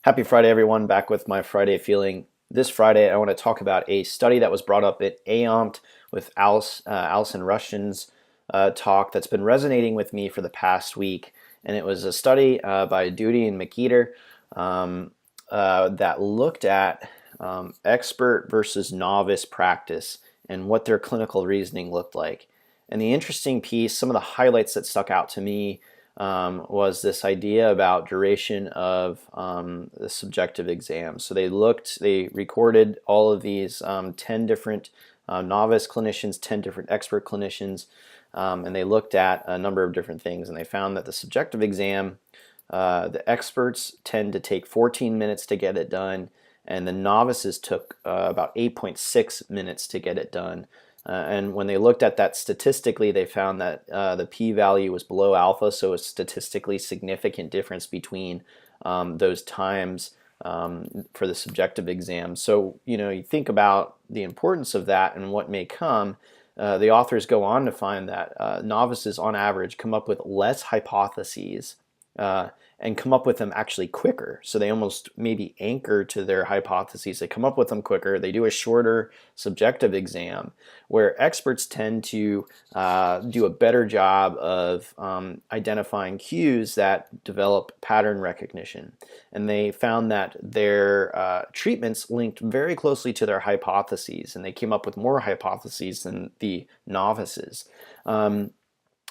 Happy Friday, everyone. Back with my Friday feeling. This Friday, I want to talk about a study that was brought up at AOMPT with Alison Rushton's talk that's been resonating with me for the past week. And it was a study by Doody and McEater that looked at expert versus novice practice and what their clinical reasoning looked like. And the interesting piece, some of the highlights that stuck out to me was this idea about duration of the subjective exam. So they recorded all of these 10 different novice clinicians, 10 different expert clinicians, and they looked at a number of different things, and they found that the subjective exam, the experts tend to take 14 minutes to get it done, and the novices took about 8.6 minutes to get it done. And when they looked at that statistically, they found that the p-value was below alpha, so a statistically significant difference between those times for the subjective exam. So, you think about the importance of that and what may come. The authors go on to find that novices, on average, come up with less hypotheses and come up with them actually quicker. So they almost maybe anchor to their hypotheses. They come up with them quicker. They do a shorter subjective exam, where experts tend to do a better job of identifying cues that develop pattern recognition. And they found that their treatments linked very closely to their hypotheses, and they came up with more hypotheses than the novices.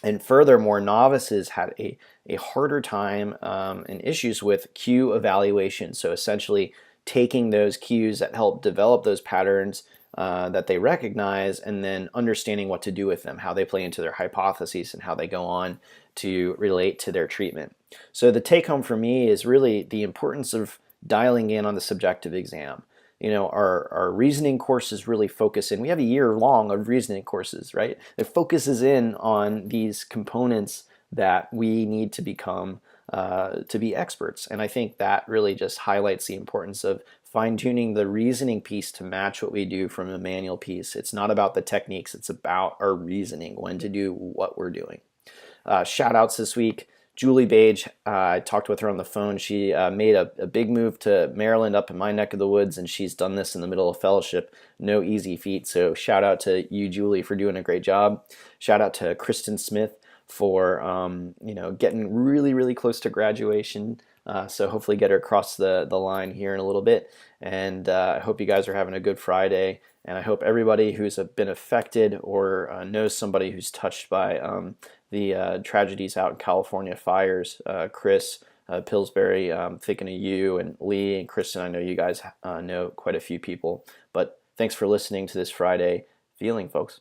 And furthermore, novices had a harder time and issues with cue evaluation. So essentially taking those cues that help develop those patterns that they recognize and then understanding what to do with them, how they play into their hypotheses and how they go on to relate to their treatment. So the take home for me is really the importance of dialing in on the subjective exam. Our reasoning courses really focus in. We have a year long of reasoning courses, right? It focuses in on these components that we need to become to be experts. And I think that really just highlights the importance of fine-tuning the reasoning piece to match what we do from a manual piece. It's not about the techniques, it's about our reasoning, when to do what we're doing. Shout outs this week. Julie Bage, I talked with her on the phone. She made a big move to Maryland, up in my neck of the woods, and she's done this in the middle of fellowship. No easy feat, so shout out to you, Julie, for doing a great job. Shout out to Kristen Smith for getting really, really close to graduation. So hopefully get her across the line here in a little bit. And I hope you guys are having a good Friday. And I hope everybody who's been affected or knows somebody who's touched by the tragedies out in California fires, Chris, Pillsbury, thinking of you, and Lee and Kristen. I know you guys know quite a few people. But thanks for listening to this Friday feeling, folks.